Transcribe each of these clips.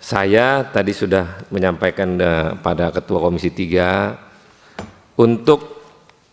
Saya tadi sudah menyampaikan pada Ketua Komisi 3 untuk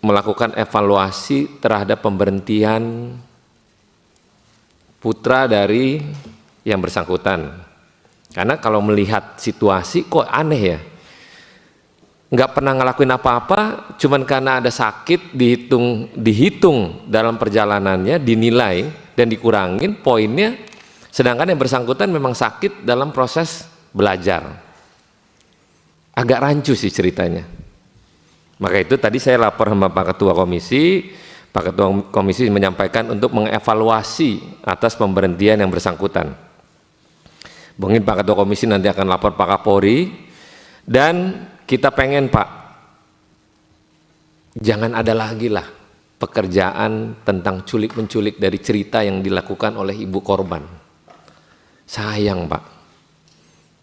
melakukan evaluasi terhadap pemberhentian putra dari yang bersangkutan. Karena kalau melihat situasi kok aneh ya, nggak pernah ngelakuin apa-apa, cuman karena ada sakit dihitung dalam perjalanannya, dinilai dan dikurangin poinnya, sedangkan yang bersangkutan memang sakit dalam proses belajar. Agak rancu sih ceritanya. Maka itu tadi saya lapor sama Pak Ketua Komisi. Pak Ketua Komisi menyampaikan untuk mengevaluasi atas pemberhentian yang bersangkutan. Mungkin Pak Ketua Komisi nanti akan lapor Pak Kapolri. Dan kita pengen Pak, jangan ada lagi lah pekerjaan tentang culik-menculik dari cerita yang dilakukan oleh ibu korban. Sayang Pak,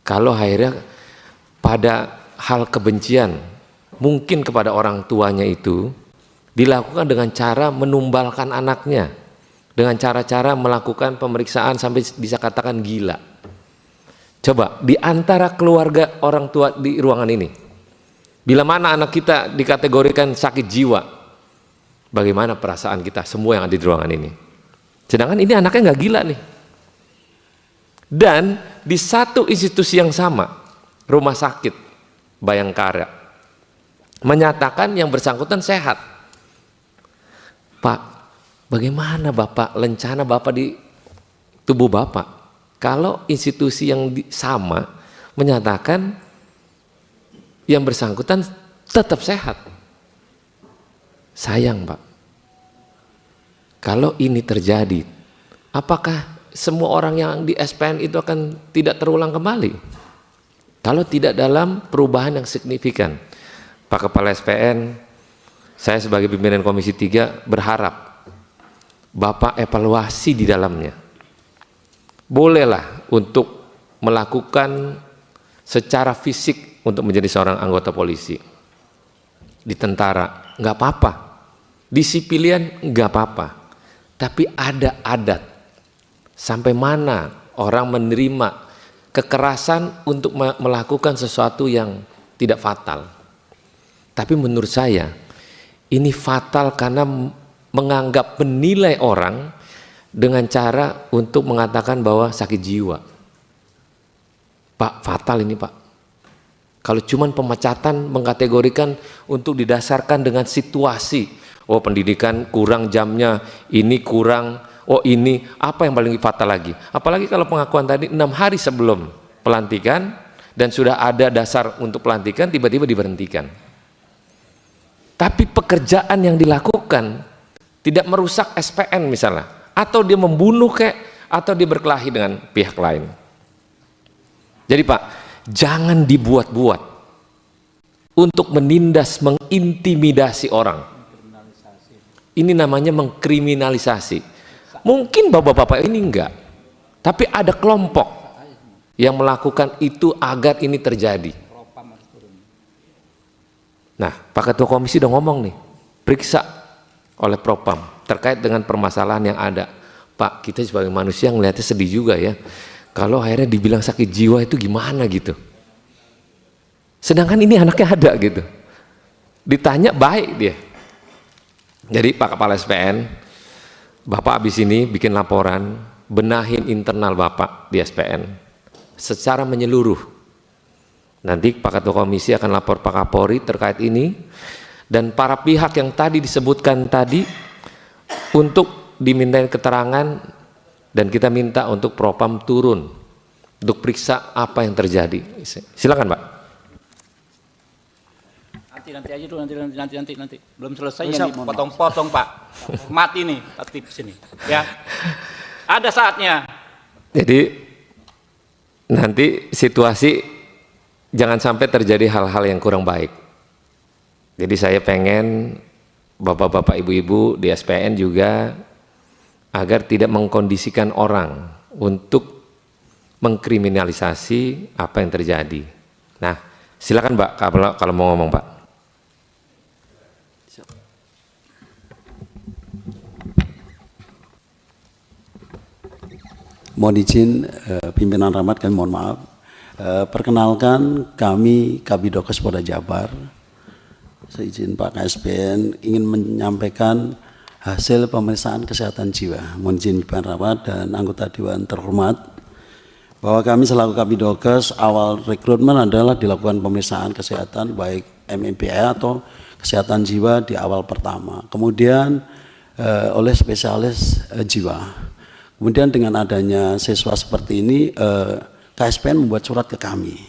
kalau akhirnya pada hal kebencian mungkin kepada orang tuanya itu dilakukan dengan cara menumbalkan anaknya, dengan cara-cara melakukan pemeriksaan sampai bisa katakan gila. Coba di antara keluarga orang tua di ruangan ini, bila mana anak kita dikategorikan sakit jiwa, bagaimana perasaan kita semua yang ada di ruangan ini? Sedangkan ini anaknya nggak gila nih. Dan di satu institusi yang sama, rumah sakit Bayangkara menyatakan yang bersangkutan sehat. Pak, bagaimana Bapak lencana Bapak di tubuh Bapak kalau institusi yang sama menyatakan yang bersangkutan tetap sehat? Sayang Pak, kalau ini terjadi, apakah semua orang yang di SPN itu akan tidak terulang kembali? Kalau tidak dalam perubahan yang signifikan. Pak Kepala SPN, saya sebagai pimpinan Komisi 3 berharap Bapak evaluasi di dalamnya. Bolehlah untuk melakukan secara fisik untuk menjadi seorang anggota polisi. Di tentara nggak apa-apa, di sipilian nggak apa-apa, tapi ada adat sampai mana orang menerima kekerasan untuk melakukan sesuatu yang tidak fatal. Tapi menurut saya ini fatal karena menganggap menilai orang dengan cara untuk mengatakan bahwa sakit jiwa. Pak, fatal ini Pak. Kalau cuman pemecatan mengkategorikan untuk didasarkan dengan situasi, oh pendidikan kurang jamnya, ini kurang, oh ini, apa yang paling fatal lagi? Apalagi kalau pengakuan tadi 6 hari sebelum pelantikan dan sudah ada dasar untuk pelantikan tiba-tiba diberhentikan. Tapi pekerjaan yang dilakukan tidak merusak SPN misalnya, atau dia membunuh atau dia berkelahi dengan pihak lain. Jadi Pak, jangan dibuat-buat untuk menindas, mengintimidasi orang. Ini namanya mengkriminalisasi. Mungkin bapak-bapak ini enggak, tapi ada kelompok yang melakukan itu agar ini terjadi. Nah, Pak Ketua Komisi udah ngomong nih, periksa oleh Propam terkait dengan permasalahan yang ada. Pak, kita sebagai manusia ngelihatnya sedih juga ya, kalau akhirnya dibilang sakit jiwa itu gimana gitu. Sedangkan ini anaknya ada gitu, ditanya baik dia. Jadi Pak Kepala SPN, Bapak habis ini bikin laporan, benahin internal Bapak di SPN secara menyeluruh. Nanti Pak Ketua Komisi akan lapor Pak Kapolri terkait ini, dan para pihak yang tadi disebutkan tadi untuk dimintain keterangan, dan kita minta untuk Propam turun untuk periksa apa yang terjadi. Silakan Pak. Nanti aja dulu, nanti belum selesai yang dipotong-potong Pak. Mati nih aktif sini ya. Ada saatnya. Jadi nanti situasi jangan sampai terjadi hal-hal yang kurang baik. Jadi saya pengen bapak-bapak ibu-ibu di SPN juga agar tidak mengkondisikan orang untuk mengkriminalisasi apa yang terjadi. Nah, silakan Pak kalau mau ngomong Pak. Mohon izin pimpinan Rahmat, kami mohon maaf Perkenalkan, kami Kabidokes Polda Jabar, seizin Pak KSPN ingin menyampaikan hasil pemeriksaan kesehatan jiwa. Mohon izin Pak Rawat dan anggota Dewan terhormat, bahwa kami selaku Kabidokes awal rekrutmen adalah dilakukan pemeriksaan kesehatan baik MMPA atau kesehatan jiwa di awal pertama. Kemudian oleh spesialis jiwa. Kemudian dengan adanya siswa seperti ini, KSPN membuat surat ke kami.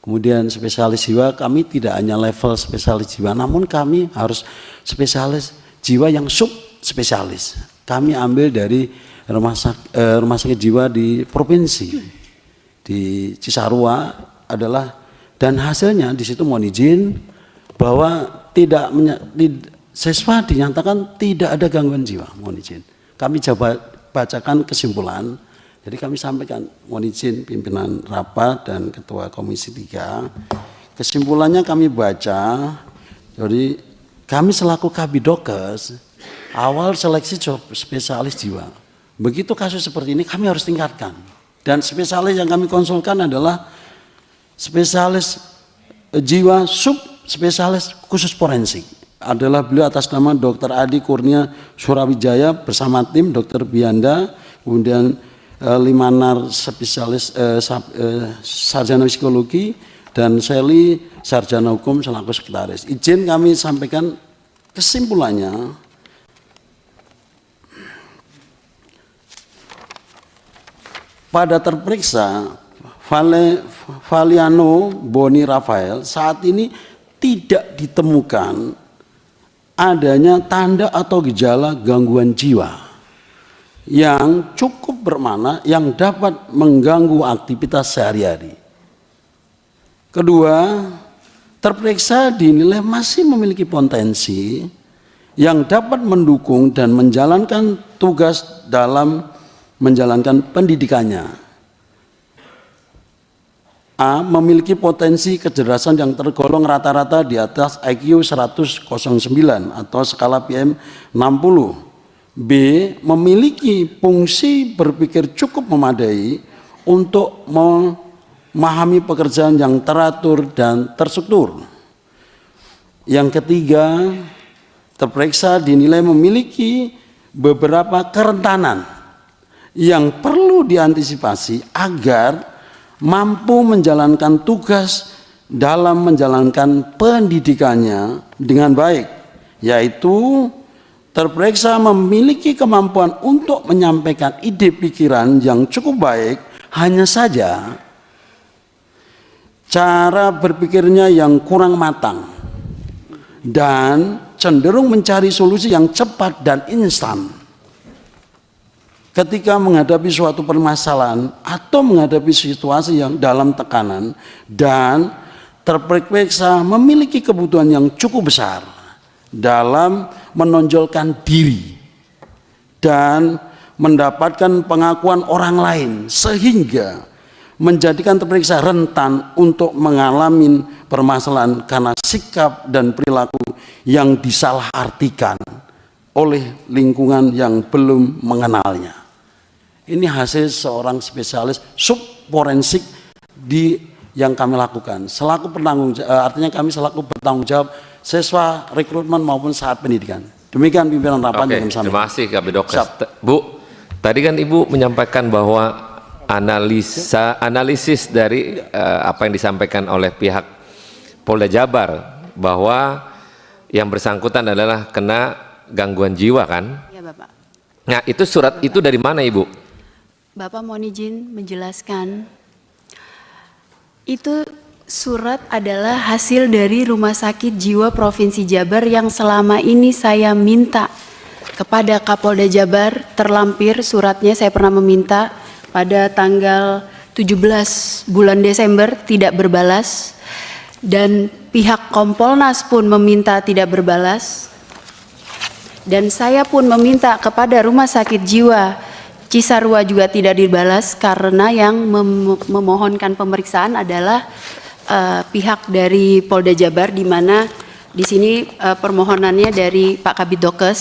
Kemudian spesialis jiwa, kami tidak hanya level spesialis jiwa, namun kami harus spesialis jiwa yang sub spesialis. Kami ambil dari rumah sakit jiwa di provinsi, di Cisarua adalah, dan hasilnya di situ mohon izin bahwa siswa dinyatakan tidak ada gangguan jiwa, mohon izin. Kami coba bacakan kesimpulan. Jadi kami sampaikan, mohon izin pimpinan rapat dan ketua komisi 3. Kesimpulannya kami baca, jadi kami selaku Kabidokes awal seleksi spesialis jiwa. Begitu kasus seperti ini kami harus tingkatkan. Dan spesialis yang kami konsulkan adalah spesialis jiwa sub spesialis khusus forensik. Adalah beliau atas nama Dr. Adi Kurnia Surawijaya bersama tim Dr. Bianda, kemudian Limanar spesialis sarjana psikologi, dan Sally sarjana hukum selaku sekretaris. Izin kami sampaikan kesimpulannya. Pada terperiksa Valiano Boni Rafael saat ini tidak ditemukan adanya tanda atau gejala gangguan jiwa yang cukup bermakna yang dapat mengganggu aktivitas sehari-hari. Kedua, terperiksa dinilai masih memiliki potensi yang dapat mendukung dan menjalankan tugas dalam menjalankan pendidikannya. A. Memiliki potensi kecerdasan yang tergolong rata-rata di atas IQ 109 atau skala PM 60. B. Memiliki fungsi berpikir cukup memadai untuk memahami pekerjaan yang teratur dan terstruktur. Yang ketiga, terperiksa dinilai memiliki beberapa kerentanan yang perlu diantisipasi agar mampu menjalankan tugas dalam menjalankan pendidikannya dengan baik, yaitu terperiksa memiliki kemampuan untuk menyampaikan ide pikiran yang cukup baik, hanya saja cara berpikirnya yang kurang matang dan cenderung mencari solusi yang cepat dan instan ketika menghadapi suatu permasalahan atau menghadapi situasi yang dalam tekanan, dan terperiksa memiliki kebutuhan yang cukup besar dalam menonjolkan diri dan mendapatkan pengakuan orang lain, sehingga menjadikan terperiksa rentan untuk mengalami permasalahan karena sikap dan perilaku yang disalahartikan oleh lingkungan yang belum mengenalnya. Ini hasil seorang spesialis sub forensik yang kami lakukan selaku penanggung, artinya kami selaku bertanggung jawab siswa rekrutmen maupun saat pendidikan. Demikian pimpinan rapat yang kami sampaikan. Terima kasih Kabidokes. Bu, tadi kan Ibu menyampaikan bahwa analisis dari apa yang disampaikan oleh pihak Polda Jabar bahwa yang bersangkutan adalah kena gangguan jiwa kan? Ya Bapak. Nah itu surat itu dari mana Ibu? Bapak mohon izin menjelaskan. Itu surat adalah hasil dari Rumah Sakit Jiwa Provinsi Jabar yang selama ini saya minta kepada Kapolda Jabar. Terlampir suratnya, saya pernah meminta pada tanggal 17 bulan Desember, tidak berbalas, dan pihak Kompolnas pun meminta tidak berbalas, dan saya pun meminta kepada Rumah Sakit Jiwa Cisarua juga tidak dibalas, karena yang memohonkan pemeriksaan adalah pihak dari Polda Jabar, di mana di sini permohonannya dari Pak Kabidokes.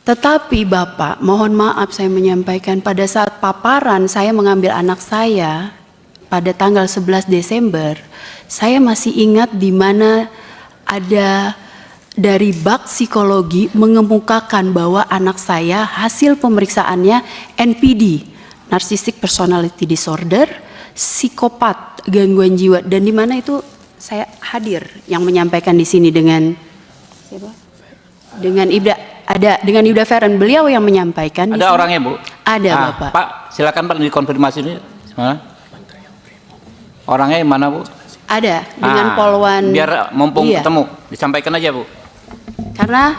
Tetapi Bapak, mohon maaf saya menyampaikan, pada saat paparan saya mengambil anak saya pada tanggal 11 Desember, saya masih ingat di mana ada dari bak psikologi mengemukakan bahwa anak saya hasil pemeriksaannya NPD, Narcissistic Personality Disorder, psikopat, gangguan jiwa, dan di mana itu saya hadir yang menyampaikan di sini dengan siapa? Dengan Ibda Feren, beliau yang menyampaikan. Ada orangnya, Bu? Ada, nah, Bapak. Pak, silakan Pak dikonfirmasi ini. Mana? Orangnya yang mana, Bu? Ada, dengan Polwan. Biar mumpung iya. ketemu, disampaikan aja, Bu. Karena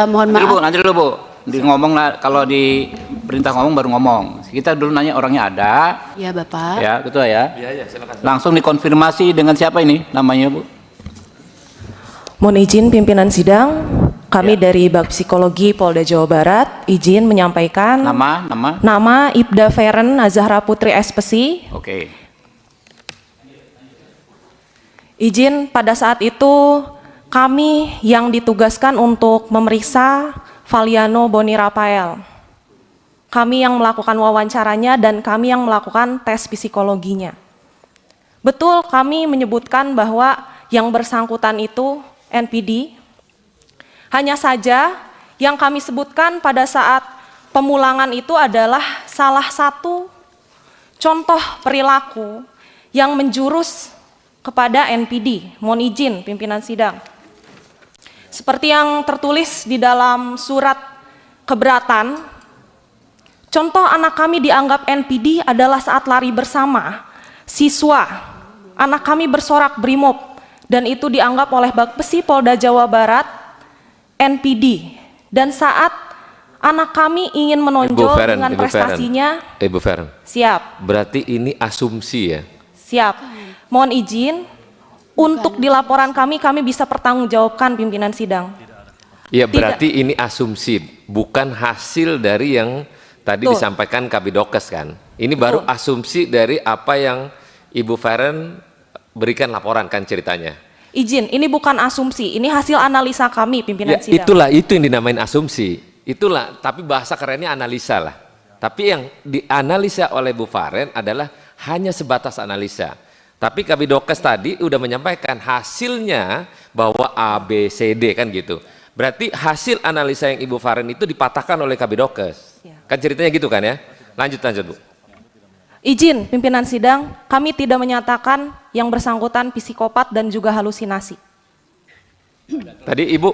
mohon maaf. Nanti dulu, Bu. Ngomong kalau di perintah ngomong baru ngomong. Kita dulu nanya orangnya ada. Ya, Bapak. Ya, betul ya. Iya, silakan. Langsung dikonfirmasi dengan siapa ini namanya, Bu? Mohon izin pimpinan sidang. Kami dari Bak Psikologi Polda Jawa Barat izin menyampaikan nama Ibda Feren Nazahra Putri SPSI. Oke. Izin pada saat itu kami yang ditugaskan untuk memeriksa Valiano Boni Rafael. Kami yang melakukan wawancaranya dan kami yang melakukan tes psikologinya. Betul kami menyebutkan bahwa yang bersangkutan itu NPD. Hanya saja yang kami sebutkan pada saat pemulangan itu adalah salah satu contoh perilaku yang menjurus kepada NPD. Mohon izin pimpinan sidang. Seperti yang tertulis di dalam surat keberatan, contoh anak kami dianggap NPD adalah saat lari bersama siswa. Anak kami bersorak brimob dan itu dianggap oleh Bakpesi Polda Jawa Barat NPD, dan saat anak kami ingin menonjol dengan prestasinya. Ibu Feren. Siap. Berarti ini asumsi ya? Siap. Mohon izin untuk di laporan kami bisa pertanggungjawabkan pimpinan sidang. Ya, berarti ini asumsi, bukan hasil dari yang tadi disampaikan Kabidokes kan? Ini baru asumsi dari apa yang Ibu Feren berikan laporan kan ceritanya? Izin, ini bukan asumsi, ini hasil analisa kami pimpinan ya, sidang. Itulah, itu yang dinamain asumsi. Itulah, tapi bahasa kerennya analisa lah. Tapi yang dianalisa oleh Bu Feren adalah hanya sebatas analisa. Tapi Kabidokes tadi udah menyampaikan hasilnya bahwa A, B, C, D kan gitu. Berarti hasil analisa yang Ibu Feren itu dipatahkan oleh Kabidokes. Ya. Kan ceritanya gitu kan ya? Lanjut Bu. Izin pimpinan sidang, kami tidak menyatakan yang bersangkutan psikopat dan juga halusinasi. Tadi Ibu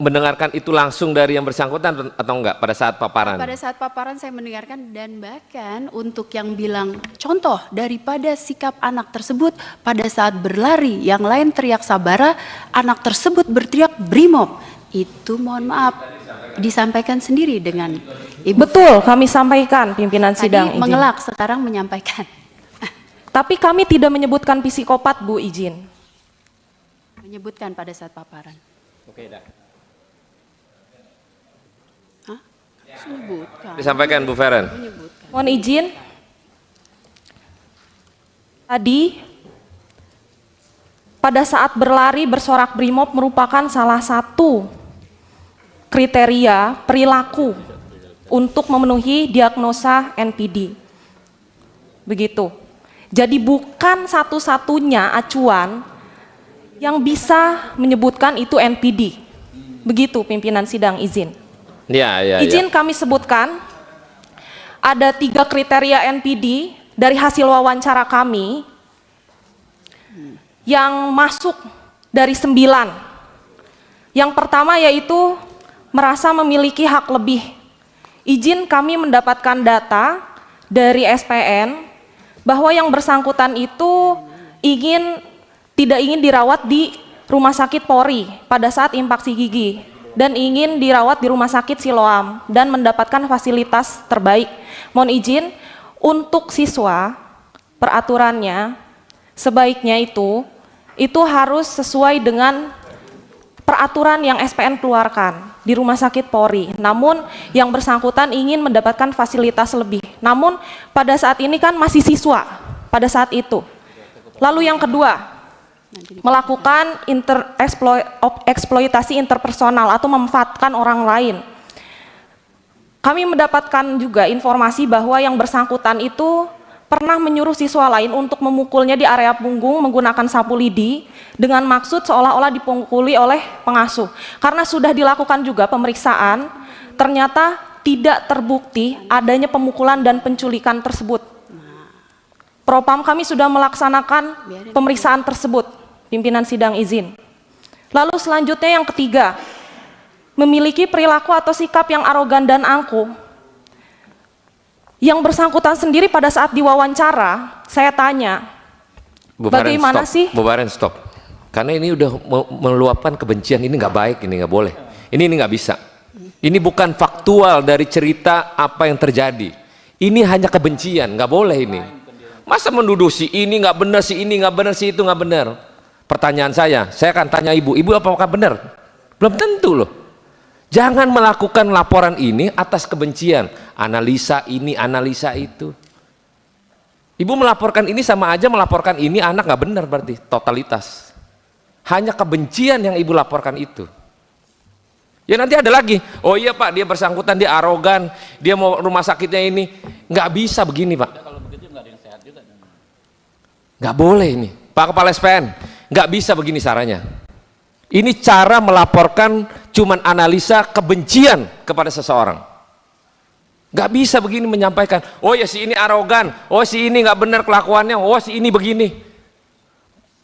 mendengarkan itu langsung dari yang bersangkutan atau enggak pada saat paparan? Pada saat paparan saya mendengarkan, dan bahkan untuk yang bilang contoh daripada sikap anak tersebut pada saat berlari, yang lain teriak sabara, anak tersebut berteriak brimob. Itu mohon maaf disampaikan sendiri dengan Ibu. Betul, kami sampaikan pimpinan sidang. Tadi mengelak, sekarang menyampaikan. Tapi kami tidak menyebutkan psikopat, Bu, izin. Menyebutkan pada saat paparan. Oke, dah. Hah? Menyebutkan. Disampaikan Bu Feren. Mohon izin. Tadi pada saat berlari bersorak brimob merupakan salah satu kriteria perilaku untuk memenuhi diagnosa NPD. Begitu. Jadi bukan satu-satunya acuan yang bisa menyebutkan itu NPD. Begitu pimpinan sidang, izin. Ya. Izin kami sebutkan ada 3 kriteria NPD dari hasil wawancara kami yang masuk dari 9. Yang pertama yaitu merasa memiliki hak lebih. Izin kami mendapatkan data dari SPN bahwa yang bersangkutan itu tidak ingin dirawat di Rumah Sakit Polri pada saat infaksi gigi dan ingin dirawat di Rumah Sakit Siloam dan mendapatkan fasilitas terbaik. Mohon izin untuk siswa peraturannya sebaiknya itu harus sesuai dengan peraturan yang SPN keluarkan di Rumah Sakit Polri. Namun yang bersangkutan ingin mendapatkan fasilitas lebih. Namun pada saat ini kan masih siswa pada saat itu. Lalu yang kedua, melakukan eksploitasi interpersonal atau memanfaatkan orang lain. Kami mendapatkan juga informasi bahwa yang bersangkutan itu pernah menyuruh siswa lain untuk memukulnya di area punggung menggunakan sapu lidi dengan maksud seolah-olah dipukuli oleh pengasuh. Karena sudah dilakukan juga pemeriksaan, ternyata tidak terbukti adanya pemukulan dan penculikan tersebut. Propam kami sudah melaksanakan pemeriksaan tersebut, pimpinan sidang izin. Lalu selanjutnya yang ketiga, memiliki perilaku atau sikap yang arogan dan angkuh. Yang bersangkutan sendiri pada saat diwawancara, saya tanya, bagaimana sih? Bu Baren, stop. Karena ini udah meluapkan kebencian, ini nggak baik, ini nggak boleh. Ini nggak bisa. Ini bukan faktual dari cerita apa yang terjadi. Ini hanya kebencian, nggak boleh ini. Masa menuduh si ini nggak benar, si ini nggak benar, si itu nggak benar. Pertanyaan saya akan tanya ibu apakah benar? Belum tentu loh. Jangan melakukan laporan ini atas kebencian, analisa ini, analisa itu. Ibu melaporkan ini sama aja melaporkan ini anak nggak benar berarti, totalitas. Hanya kebencian yang ibu laporkan itu. Ya nanti ada lagi, oh iya Pak, dia bersangkutan, dia arogan, dia mau rumah sakitnya ini. Nggak bisa begini Pak. Kalau begitu nggak ada yang sehat juga. Nggak boleh ini. Pak Kepala SPN, nggak bisa begini caranya. Ini cara melaporkan cuman analisa kebencian kepada seseorang. Nggak bisa begini menyampaikan, oh ya si ini arogan, oh si ini nggak benar kelakuannya, oh si ini begini.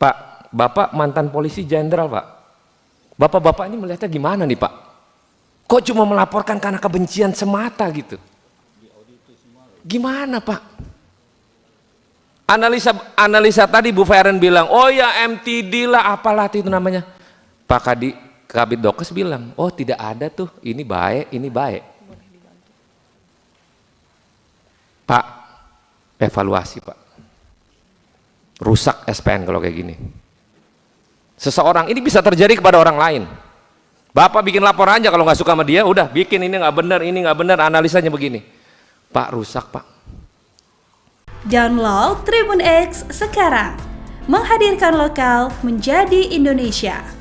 Pak, Bapak mantan polisi jenderal Pak. Bapak-bapak ini melihatnya gimana nih Pak? Kok cuma melaporkan karena kebencian semata gitu? Gimana Pak? Analisa tadi Bu Feren bilang, oh ya MTD lah apalah itu namanya. Pak Kabid Dokes bilang, oh tidak ada tuh, ini baik, ini baik. Pak, evaluasi Pak. Rusak SPN kalau kayak gini. Seseorang ini bisa terjadi kepada orang lain. Bapak bikin laporan aja kalau nggak suka sama dia, udah bikin ini nggak benar, analisanya begini. Pak, rusak Pak. Download Tribun X sekarang, menghadirkan lokal menjadi Indonesia.